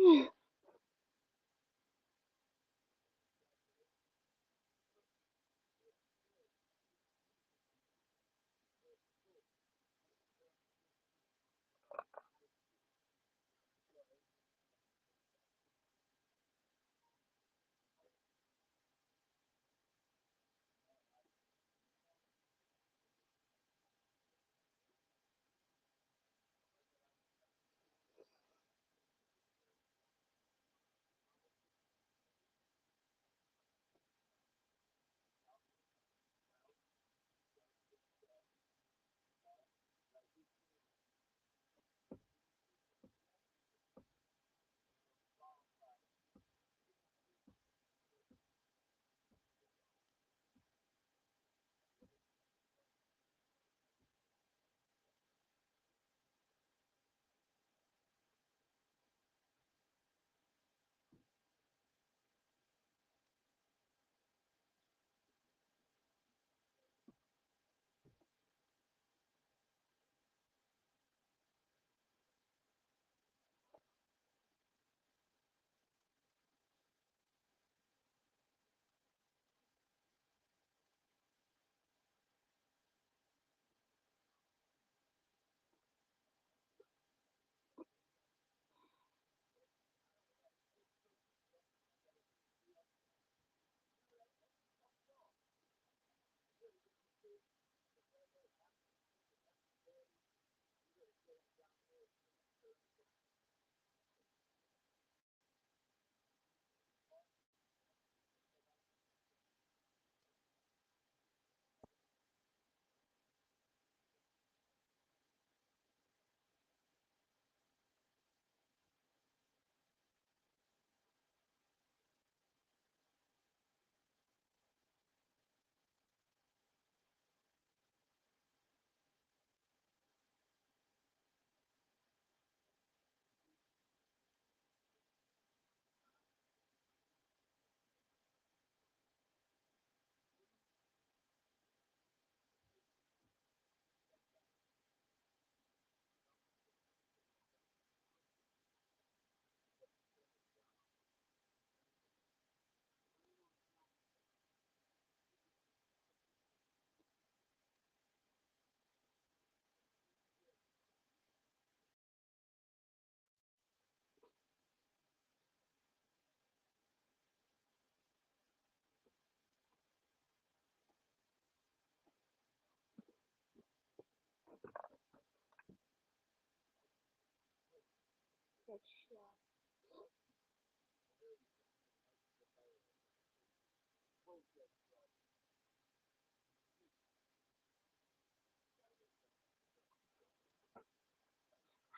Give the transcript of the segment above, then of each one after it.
Headshot.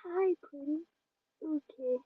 Hi, pretty. Okay.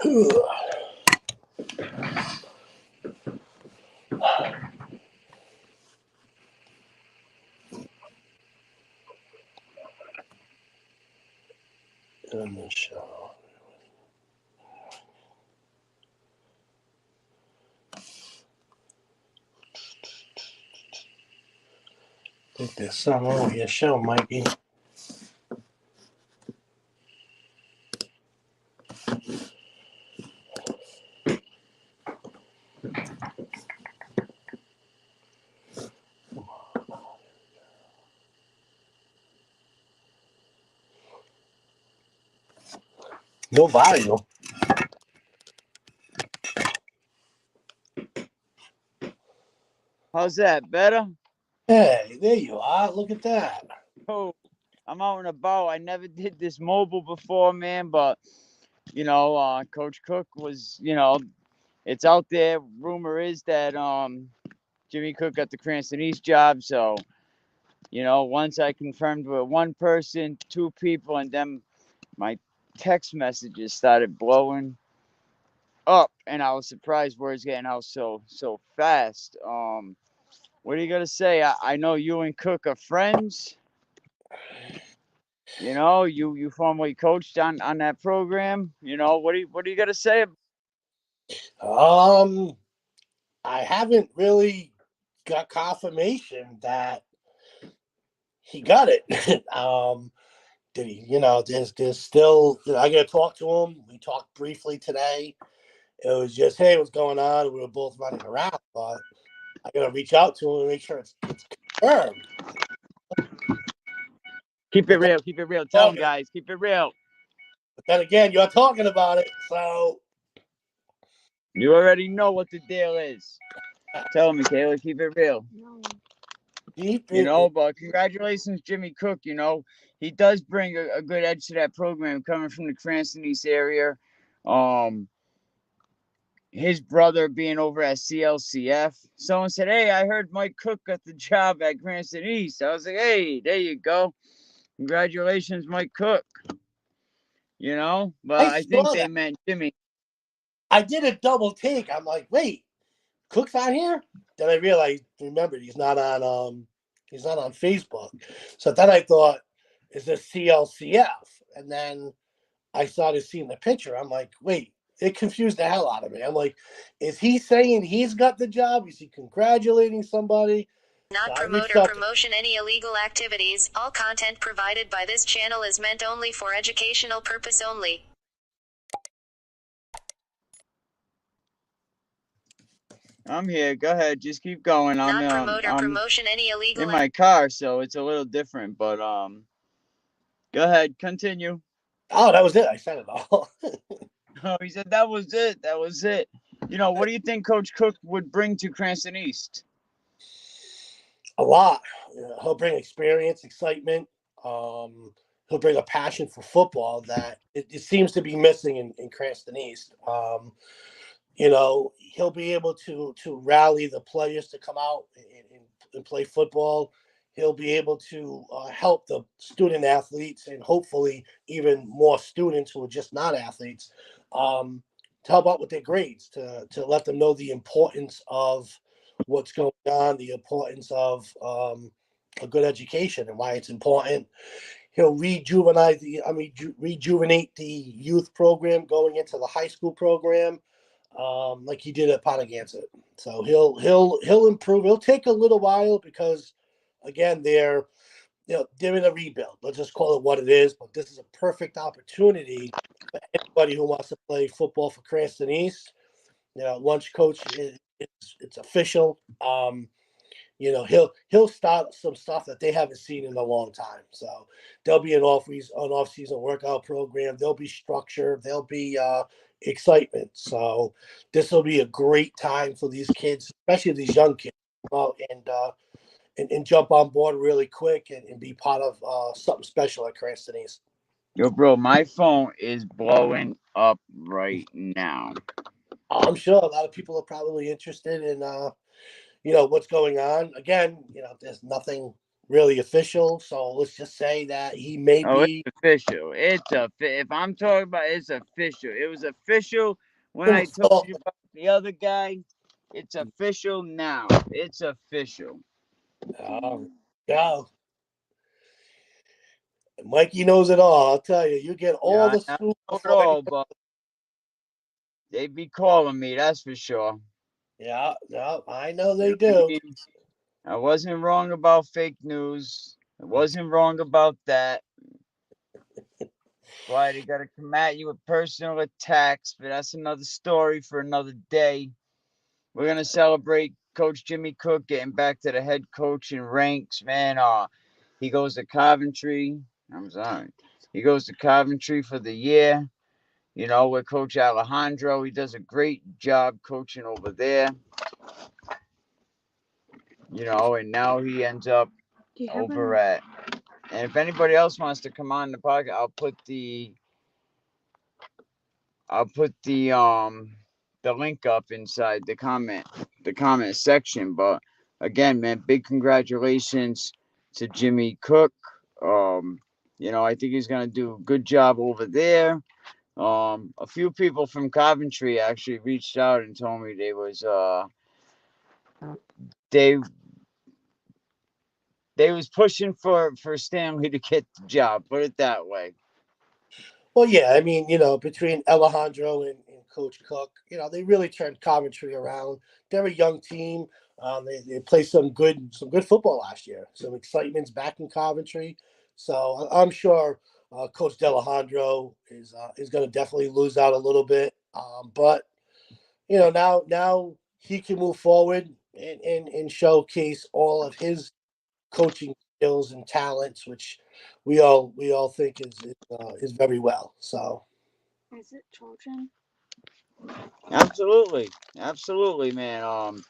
In the show. I think there's something wrong with your show, Mikey. No value. How's that? Better? Hey, there you are. Look at that. Oh, I'm out and about. I never did this mobile before, man, but Coach Cook was, it's out there. Rumor is that Jimmy Cook got the Cranston East job, so once I confirmed with one person, two people, and then my text messages started blowing up, and I was surprised words getting out so fast. What are you gonna say? I know you and Cook are friends. You formerly coached on that program. What are you gonna say? Um, I haven't really got confirmation that he got it. Did he? There's still. I got to talk to him. We talked briefly today. It was just, hey, what's going on? We were both running around, but I got to reach out to him and make sure it's confirmed. Keep it But then, real. Keep it real. Tell them, guys. Keep it real. but then again, you're talking about it, so You already know what the deal is. Tell me, Kayla. Keep it real. No. keep it. But congratulations, Jimmy Cook. He does bring a good edge to that program coming from the Cranston East area. Um, his brother being over at CLCF. Someone said, "Hey, I heard Mike Cook got the job at Cranston East." I was like, "Hey, there you go. Congratulations, Mike Cook." But I I think saw they that. meant Jimmy. I did a double take. I'm like, wait, Cook's on here. Then I realized, remembered he's not on Facebook. So then I thought, is this CLCF? And then I started seeing the picture. I'm like, wait, it confused the hell out of me. I'm like, is he saying he's got the job? Is he congratulating somebody? So Not I promote reached or out to promotion any illegal activities. All content provided by this channel is meant only for educational purpose only. I'm here. Go ahead. Just keep going. Not promote or I'm promotion any illegal in my car, so it's a little different. But go ahead. Continue. oh, that was it. I said it all. Oh, he said that was it. That was it. What do you think Coach Cook would bring to Cranston East? A lot. He'll bring experience, excitement. He'll bring a passion for football that it seems to be missing in Cranston East. He'll be able to rally the players to come out and play football. He'll be able to help the student athletes and hopefully even more students who are just not athletes to help out with their grades, to let them know the importance of what's going on, the importance of a good education and why it's important. He'll rejuvenate the youth program going into the high school program, like he did at Pontiac. So he'll improve. It'll take a little while because, again, they're in a rebuild. Let's just call it what it is. But this is a perfect opportunity for anybody who wants to play football for Cranston East. Once coach it's official. He'll start some stuff that they haven't seen in a long time. So there'll be an off season workout program. There'll be structure. There'll be excitement. So this will be a great time for these kids, especially these young kids, and jump on board really quick and be part of something special at Cranston East. Yo, bro, my phone is blowing up right now. I'm sure a lot of people are probably interested in what's going on. Again, there's nothing really official, so let's just say that he may Oh, be. it's official. If I'm talking about, it's official. It was official when I told you about the other guy, it's official now. It's official. Yeah, Mikey knows it all. I'll tell you. You get all Yeah, the I scoop know it before any. all, but they be calling me, that's for sure. Yeah, yeah, I know You they know what do. I mean? I wasn't wrong about fake news. I wasn't wrong about that. Why they gotta come at you with personal attacks, but that's another story for another day. We're gonna celebrate Coach Jimmy Cook getting back to the head coaching ranks, man. He goes to Coventry. I'm sorry. He goes to Coventry for the year. You know, with Coach Alejandro. He does a great job coaching over there. You know, and now he ends up over at. And if anybody else wants to come on the podcast, I'll put the link up inside the comment section. But again, man, big congratulations to Jimmy Cook. Um, you know, I think he's gonna do a good job over there. A few people from Coventry actually reached out and told me they they was pushing for Stanley to get the job. Put it that way. Well, yeah, I mean, between Alejandro and Coach Cook, they really turned Coventry around. They're a young team. They played some good football last year. Some excitement's back in Coventry. So I'm sure Coach Alejandro is going to definitely lose out a little bit. But now he can move forward and showcase all of his coaching skills and talents, which we all think is very well. So Is it children? Absolutely, man.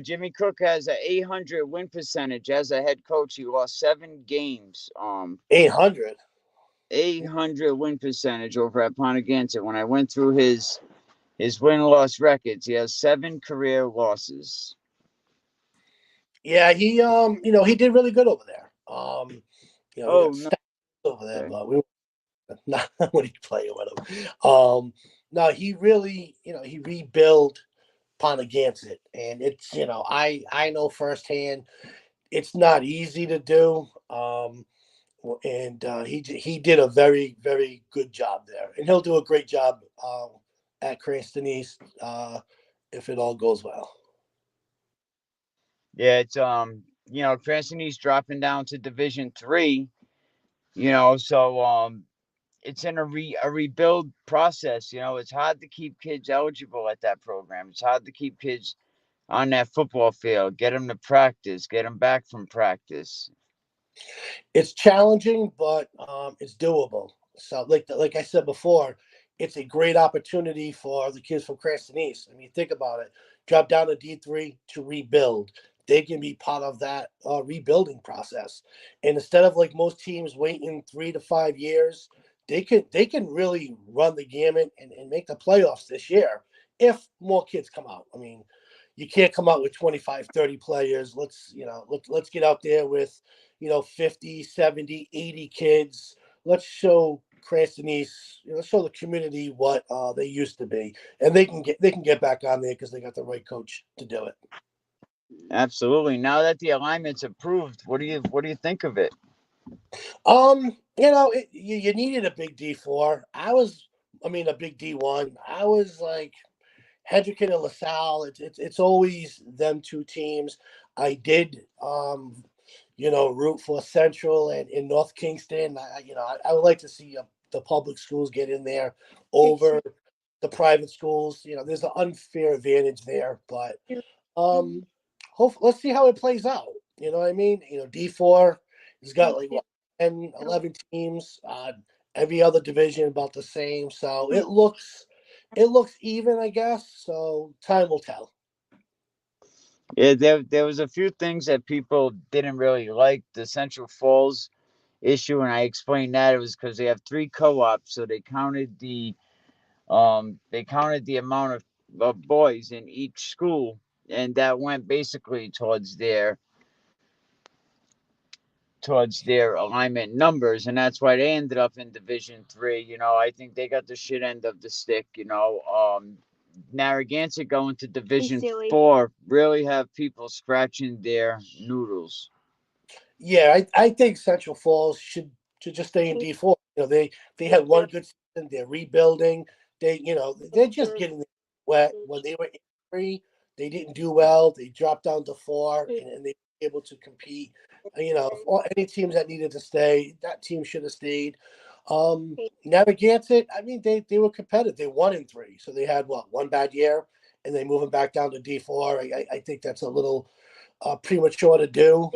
Jimmy Cook has a 800 win percentage as a head coach. He lost 7 games. 800. 800 win percentage over at Pontiganset. When I went through his win loss records, he has 7 career losses. Yeah, he did really good over there. He Oh got no, stacked over there, okay. but we were not when he playing with him. No, he really, he rebuilt Pontiganset, and it's, I know firsthand, it's not easy to do. And he did a very very good job there, and he'll do a great job at Cranston East if it all goes well. Yeah, it's Cranston East dropping down to Division 3. So it's in a rebuild process. It's hard to keep kids eligible at that program. It's hard to keep kids on that football field, get them to practice, get them back from practice. It's challenging, but it's doable. So, like I said before, it's a great opportunity for the kids from Cranston East. I mean, think about it: drop down to D3 to rebuild. They can be part of that rebuilding process, and instead of like most teams waiting 3 to 5 years, they can really run the gamut and make the playoffs this year if more kids come out. I mean, you can't come out with 25, 30 players. Let's get out there with 50, 70, 80 kids. Let's show Cranston East, let's show the community what they used to be, and they can get back on there because they got the right coach to do it. Absolutely. Now that the alignment's approved, what do you think of it? You needed a big D4. I mean, a big D1. I was like Hedrick and LaSalle. It's always them two teams. I did root for Central and in North Kingston. I would like to see the public schools get in there over the private schools. There's an unfair advantage there, but let's see how it plays out. You know what I mean? D4 has got like what, 10, 11 teams. Every other division about the same. So it looks even, I guess. So time will tell. Yeah, there was a few things that people didn't really like. The Central Falls issue, and I explained that it was because they have 3 co-ops, so they counted the amount of boys in each school, and that went basically towards towards their alignment numbers, and that's why they ended up in Division 3. I think they got the shit end of the stick. Narragansett going to Division 4 really have people scratching their noodles. Yeah, I think Central Falls should just stay in D4. They had one good season. They're rebuilding. They're just getting wet. When they were in three, they didn't do well. They dropped down to four, and they were able to compete. Any teams that needed to stay, that team should have stayed. Narragansett, I mean, they were competitive. They won in three, so they had one bad year, and they moving back down to D4. I think that's a little premature to do.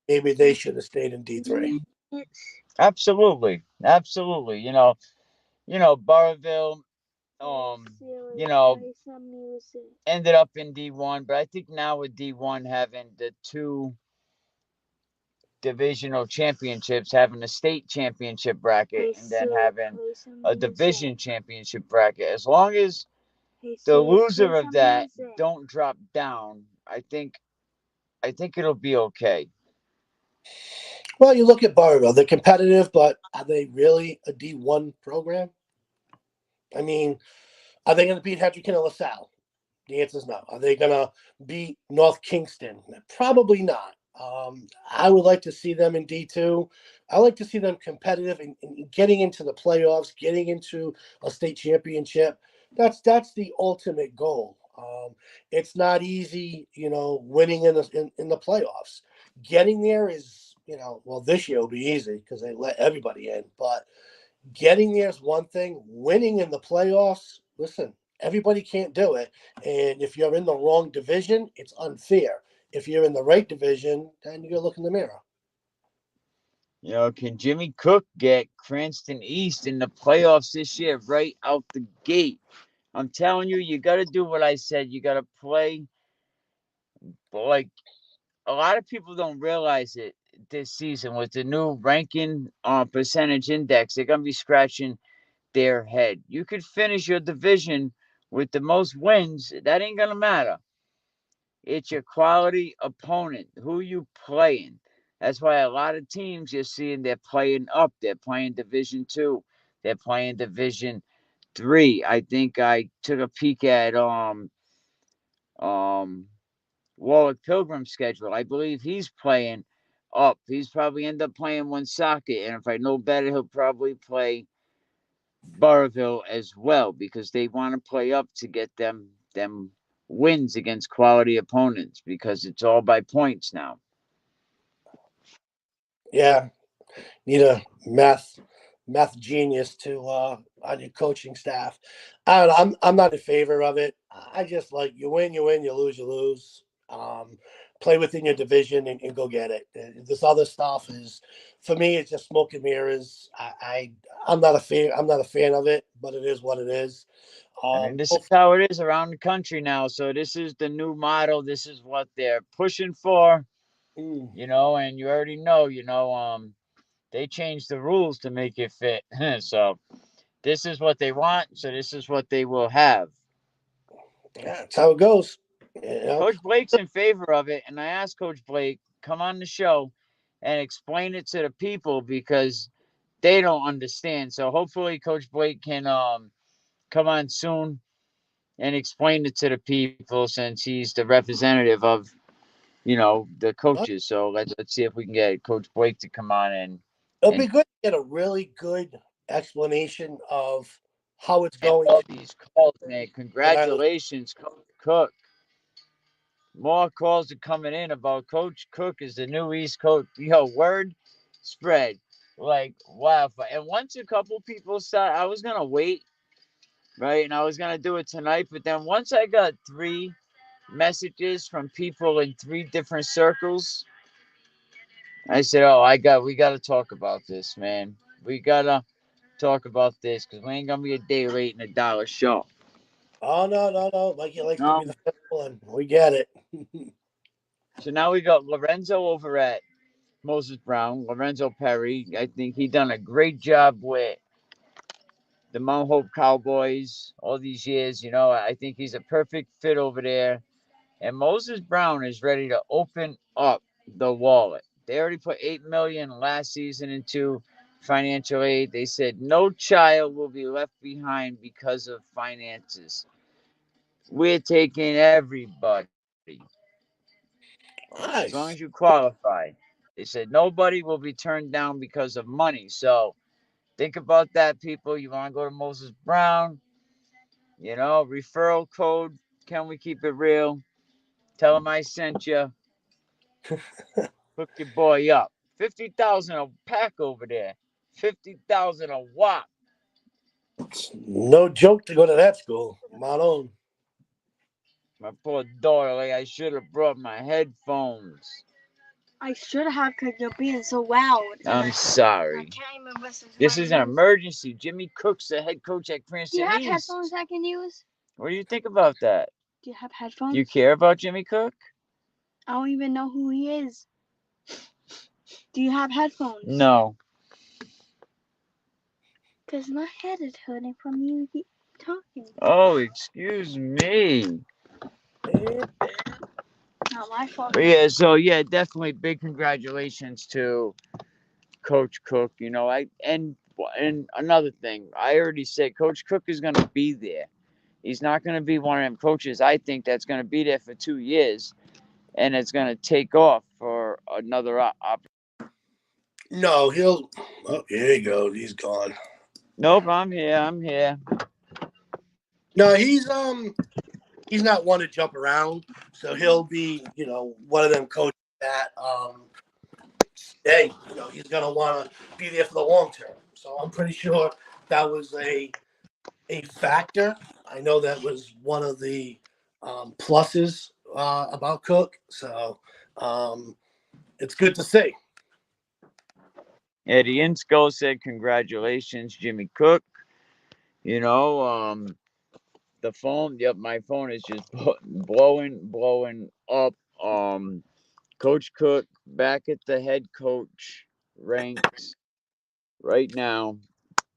Maybe they should have stayed in D3. Absolutely, absolutely. Burrville, ended up in D1, but I think now with D1 having the two divisional championships, having a state championship bracket, and then having a division championship bracket, as long as the loser of that don't drop down, I think it'll be okay. Well, you look at Burrville; they're competitive, but are they really a D1 program? I mean, are they going to beat Hedrick and LaSalle? The answer is no. Are they going to beat North Kingston? Probably not. I would like to see them in D2. I like to see them competitive and getting into the playoffs, getting into a state championship. That's the ultimate goal. It's not easy, winning in the playoffs. Getting there is, well, this year will be easy because they let everybody in. But getting there is one thing. Winning in the playoffs, listen, everybody can't do it. And if you're in the wrong division, it's unfair. If you're in the right division, then you got to look in the mirror. Can Jimmy Cook get Cranston East in the playoffs this year right out the gate? I'm telling you, you got to do what I said. You got to play. Like, a lot of people don't realize it this season with the new ranking percentage index. They're going to be scratching their head. You could finish your division with the most wins. That ain't going to matter. It's your quality opponent. Who you playing? That's why a lot of teams you're seeing they're playing up. They're playing Division 2. They're playing Division 3. I think I took a peek at um Warwick Pilgrim's schedule. I believe he's playing up. He's probably end up playing Woonsocket, and if I know better, he'll probably play Burrville as well because they want to play up to get them wins against quality opponents because it's all by points now. Yeah, need a math genius to on your coaching staff. I don't know. I'm not in favor of it. I just like you win, you lose, you lose. Play within your division and go get it. This other stuff is, for me, it's just smoke and mirrors. I'm not a fan. I'm not a fan of it, but it is what it is. And this is how it is around the country now. So this is the new model. This is what they're pushing for. And you already know, they changed the rules to make it fit. So this is what they want. So this is what they will have. Yeah, that's how it goes. Coach Blake's in favor of it. And I asked Coach Blake, come on the show and explain it to the people because they don't understand. So hopefully Coach Blake can come on soon and explain it to the people since he's the representative of the coaches. So let's see if we can get Coach Blake to come on It'll be good to get a really good explanation of how it's going. All these calls, man. Congratulations, Coach Cook. More calls are coming in about Coach Cook is the new East Coach. Word spread. Like, wow. And once a couple people start, I was going to wait, right? And I was going to do it tonight. But then once I got 3 messages from people in 3 different circles, I said, "Oh, we got to talk about this, man. We got to talk about this because we ain't going to be a day late and $1 short." Oh, no. Mikey likes to be the first one. We get it. So now we got Lorenzo over at Moses Brown, Lorenzo Perry. I think he done a great job with the Mount Hope Cowboys all these years. I think he's a perfect fit over there. And Moses Brown is ready to open up the wallet. They already put $8 million last season into financial aid. They said no child will be left behind because of finances. We're taking everybody as long as Nice. you qualify. They said nobody will be turned down because of money. So think about that, people. You want to go to Moses Brown, referral code. Can we keep it real? Tell them I sent you. Hook your boy up. 50,000 a pack over there. 50,000 a whop. No joke to go to that school. My own. My poor daughter, like I should have brought my headphones. I should have because you're being so loud. I'm I sorry. can't even listen to This my is an music. emergency. Jimmy Cook's the head coach at Do Cranston you have East. headphones I can use? What do you think about that? Do you have headphones? Do you care about Jimmy Cook? I don't even know who he is. Do you have headphones? No. Because my head is hurting from you talking. Oh, excuse me. Not my fault. But yeah, definitely big congratulations to Coach Cook. And another thing, I already said Coach Cook is going to be there. He's not going to be one of them coaches, I think, that's going to be there for 2 years and it's going to take off for another opportunity. No, he'll. Oh, here he goes. He's gone. Nope, I'm here. No, he's not one to jump around, so he'll be one of them coaches that he's gonna want to be there for the long term. So I'm pretty sure that was a factor. I know that was one of the pluses about Cook. So it's good to see. Eddie Insko said, "Congratulations, Jimmy Cook." The phone. Yep, my phone is just blowing up. Coach Cook back at the head coach ranks right now.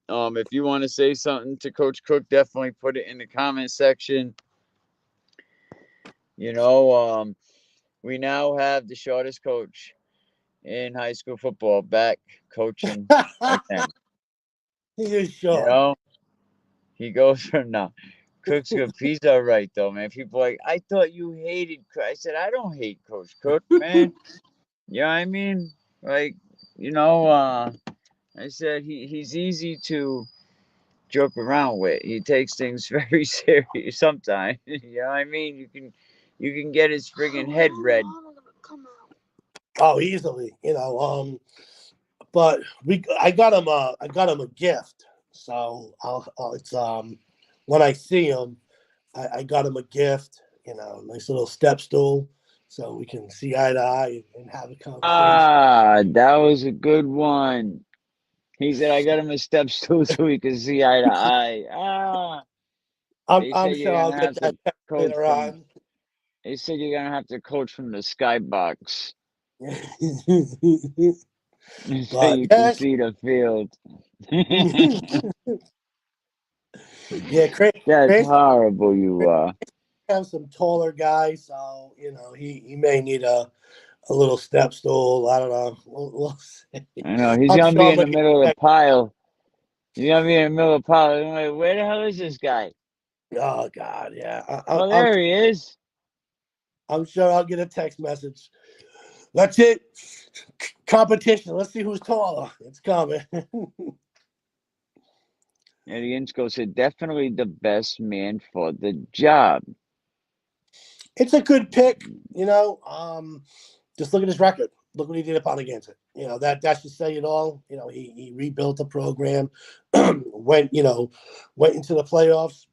If you want to say something to Coach Cook, definitely put it in the comment section. We now have the shortest coach in high school football back coaching again. He is short. He goes from now. Cook's good. He's all right though, man. People are like, I thought you hated Cook. I said, I don't hate Coach Cook, man. You know what I mean? Like, I said he's easy to joke around with. He takes things very serious sometimes. You know what I mean? You can get his friggin' head red. Oh, easily. But I got him a gift. So it's when I see him, I got him a gift. Nice little step stool, so we can see eye to eye and have a conversation. Ah, that was a good one. He said, I got him a step stool so we can see eye to eye. Ah. I'm sure I'll get that later on. They said you're gonna have to coach from the skybox. So you can see the field. Yeah, That's horrible, you are. Have some taller guys, so he may need a little step stool. I don't know. We'll see. I know he's gonna be in the middle of the pile. He's gonna be in the middle of the pile. Like, where the hell is this guy? Oh God, yeah. There he is. I'm sure I'll get a text message. That's it. Competition. Let's see who's taller. It's coming. Eddie Insko said, definitely the best man for the job. It's a good pick, just look at his record. Look what he did upon against it. That should say it all. He rebuilt the program, went into the playoffs,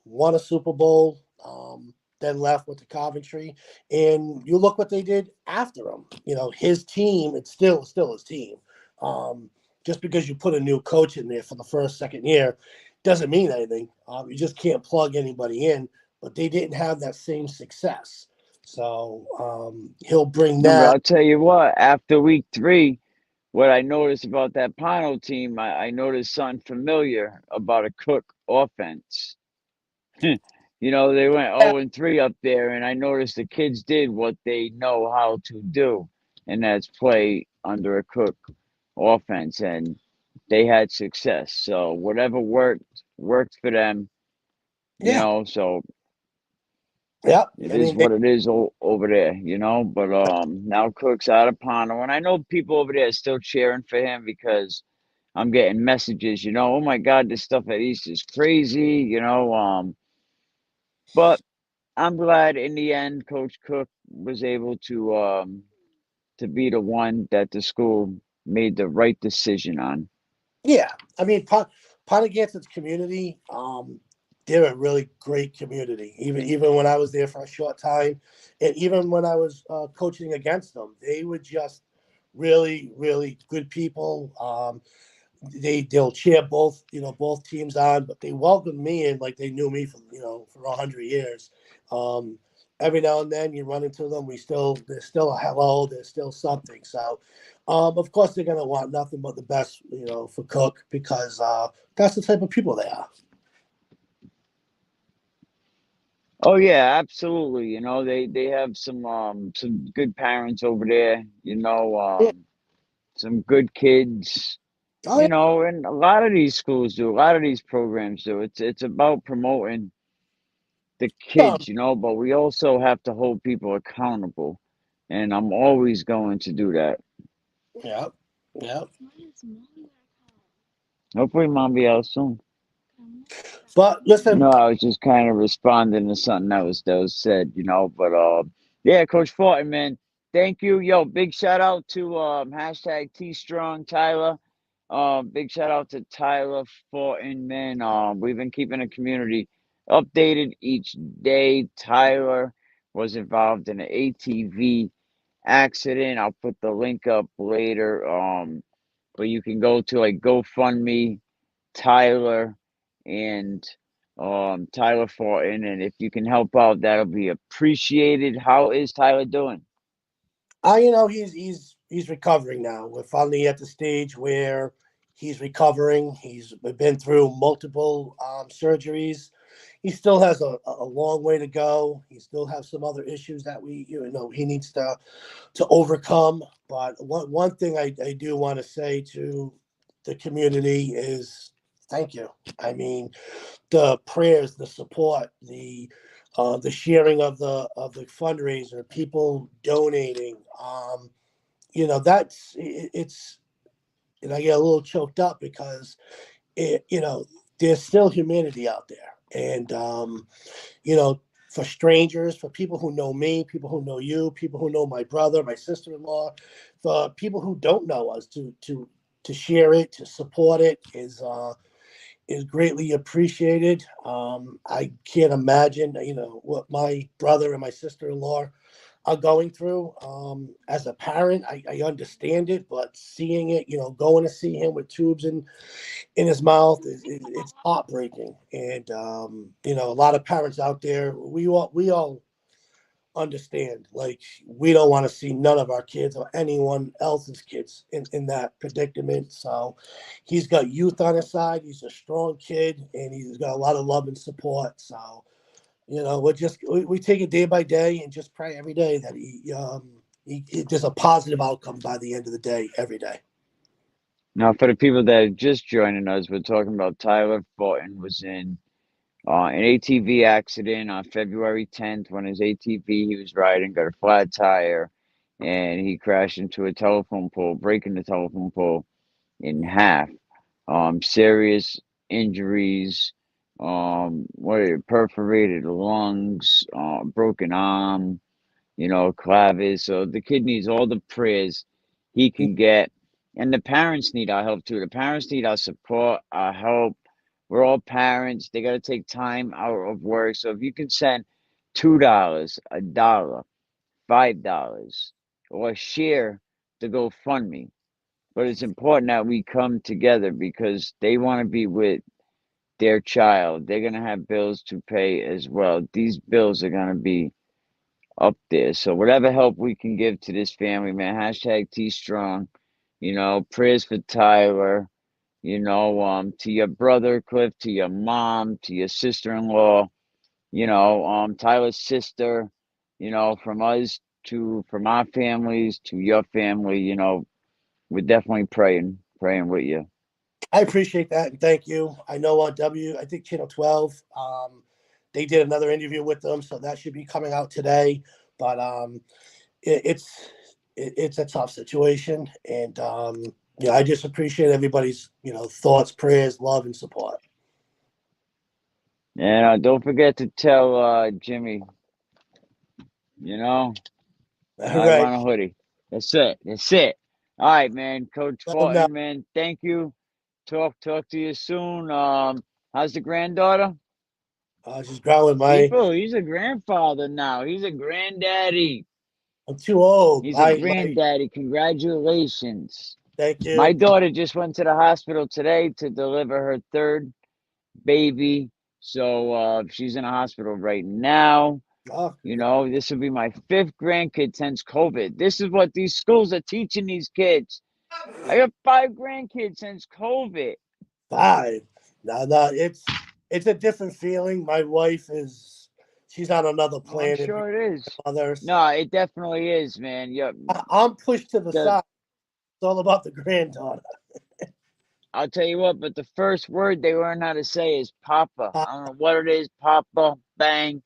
won a Super Bowl, then left with the Coventry. And you look what they did after him. His team, it's still his team. Just because you put a new coach in there for the first, second year doesn't mean anything. You just can't plug anybody in. But they didn't have that same success. So he'll bring that. I'll tell you what, after week 3, what I noticed about that Pano team, I noticed something familiar about a Cook offense. They went 0-3 up there, and I noticed the kids did what they know how to do. and that's play under a Cook offense, and they had success. So whatever worked for them, Yeah, So yeah. it I is mean, what it is over there, But now Cook's out of Pono, and I know people over there are still cheering for him because I'm getting messages, oh my God, this stuff at East is crazy, But I'm glad in the end Coach Cook was able to be the one that the school made the right decision on. yeah. I mean, Pontiac's community, they're a really great community. Even when I was there for a short time, and even when I was coaching against them, they were just really, really good people. They'll cheer both teams on, but they welcomed me in like they knew me for 100 years. Um, every now and then you run into them, there's still a hello, there's still something. So, of course they're gonna want nothing but the best, for Cook because that's the type of people they are. Oh yeah, absolutely. They have some good parents over there, Yeah. some good kids, Oh yeah. and a lot of these schools do, a lot of these programs do. It's about promoting the kids, but we also have to hold people accountable. And I'm always going to do that. Yeah. Yeah. Hopefully mom be out soon. But listen, I was just kind of responding to something that was said, but yeah, Coach Fortin, man, thank you. Yo, big shout out to hashtag T Strong Tyler. Big shout out to Tyler Fortin, man. We've been keeping the community updated each day. Tyler was involved in an ATV accident. I'll put the link up later. But you can go to like GoFundMe Tyler and Tyler Fortin, and if you can help out, that'll be appreciated. How is Tyler doing? He's recovering now. We're finally at the stage where he's recovering. He's been through multiple surgeries. He still has a long way to go. He still has some other issues that he needs to overcome. But one thing I do want to say to the community is thank you. I mean, the prayers, the support, the sharing of the fundraiser, people donating. That's it's, and I get a little choked up because there's still humanity out there, and you know, for strangers, for people who know me, people who know you, people who know my brother, my sister-in-law, for people who don't know us, to share it, to support it is greatly appreciated. I can't imagine, what my brother and my sister-in-law are going through. As a parent, I understand it, but seeing it, going to see him with tubes in his mouth, it's heartbreaking. And a lot of parents out there, we all understand. Like, we don't want to see none of our kids or anyone else's kids in that predicament. So he's got youth on his side. He's a strong kid, and he's got a lot of love and support. So we take it day by day and just pray every day that there's a positive outcome by the end of the day every day. Now, for the people that are just joining us, we're talking about Tyler Fortin was in an ATV accident on February 10th when his ATV he was riding got a flat tire and he crashed into a telephone pole, breaking the telephone pole in half. Serious injuries, perforated lungs, broken arm, clavis. So the kid needs all the prayers he can get. And the parents need our help too. The parents need our support, our help. We're all parents. They got to take time out of work. So if you can send $2, a dollar, $5, or share the GoFundMe. But it's important that we come together because they want to be with their child. They're going to have bills to pay as well. These bills are going to be up there. So whatever help we can give to this family, man, hashtag T Strong, prayers for Tyler, to your brother, Cliff, to your mom, to your sister-in-law, Tyler's sister, from us from our families to your family. You know, we're definitely praying with you. I appreciate that, and thank you. I know on I think Channel 12, they did another interview with them, so that should be coming out today. But it's a tough situation, and yeah, I just appreciate everybody's thoughts, prayers, love, and support. And don't forget to tell Jimmy, All I right. want a hoodie. That's it. All right, man. Coach Let 'em know. Fortin, man, thank you. Talk to you soon. How's the granddaughter? She's growing, People, he's a grandfather now. He's a granddaddy. I'm too old. He's a granddaddy. Congratulations. Thank you. My daughter just went to the hospital today to deliver her third baby. So she's in a hospital right now. Oh, This will be my 5th grandkid since COVID. This is what these schools are teaching these kids. I got 5 grandkids since COVID. 5. No, it's a different feeling. My wife she's on another planet. I'm sure it is. Others. No, it definitely is, man. Yeah. I'm pushed to the side. It's all about the granddaughter. I'll tell you what, but the first word they learn how to say is Papa. I don't know what it is, Papa, bang.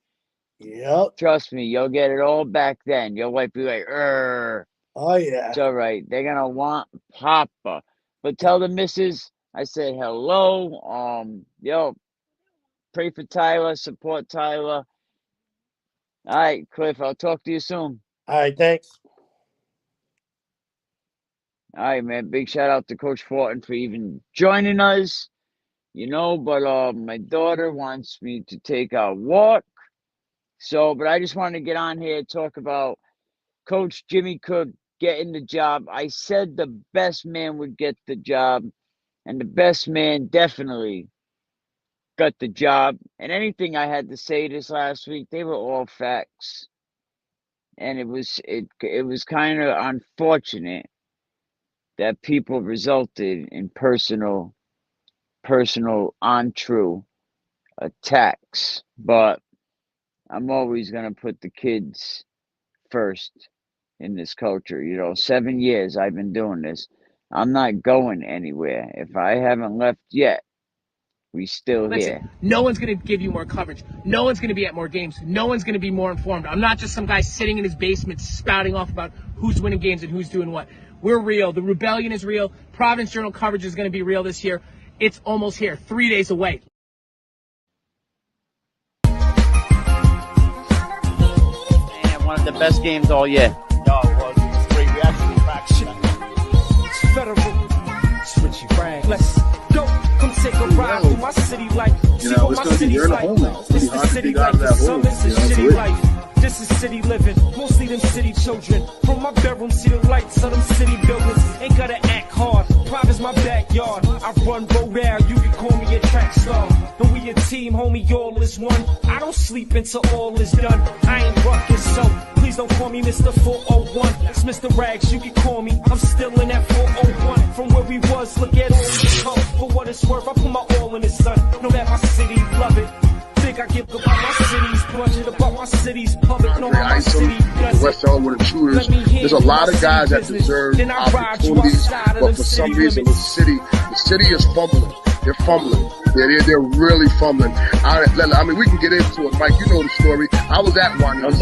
Yep. Trust me, you'll get it all back then. Your wife be like, oh yeah. It's all right. They're gonna want Papa. But tell the missus I said hello. Pray for Tyler, support Tyler. All right, Cliff, I'll talk to you soon. All right, thanks. All right, man. Big shout out to Coach Fortin for even joining us. But my daughter wants me to take a walk. But I just wanted to get on here and talk about Coach Jimmy Cook getting the job. I said the best man would get the job, and the best man definitely got the job. And anything I had to say this last week, they were all facts. And it was kind of unfortunate that people resulted in personal untrue attacks. But I'm always going to put the kids first in this culture. 7 years I've been doing this. I'm not going anywhere. If I haven't left yet, we still here. No one's going to give you more coverage. No one's going to be at more games. No one's going to be more informed. I'm not just some guy sitting in his basement spouting off about who's winning games and who's doing what. We're real. The rebellion is real. Providence Journal coverage is going to be real this year. It's almost here. 3 days away. And one of the best games all year. No, it was. It was great. We actually practiced. It's federal. Switchy Frank. Let's go. Come take a ride through my city like. See what my city's like. This is city like. The summits is shitty life. This is city living, mostly them city children. From my bedroom, see the lights of them city buildings. Ain't gotta act hard, Providence my backyard. I run road out, you can call me a track star. And we a team, homie, all is one. I don't sleep until all is done. I ain't ruckus, so please don't call me Mr. 401. It's Mr. Rags, you can call me, I'm still in that 401. From where we was, look at all this come. For what it's worth, I put my all in the sun. Know that my city love it. I give about my city's budget, about my city's public, know how my city does West Elm with intruders. There's a lot of guys that deserve opportunities, but for some reason the city is fumbling. They're fumbling. They're really fumbling. I mean, we can get into it, Mike. You know the story. I was at Juanita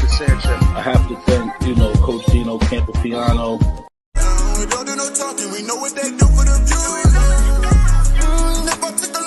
Sanchez. I have to thank, Coach Dino Campopiano. We don't do no talking. We know what they do for the viewers. If I took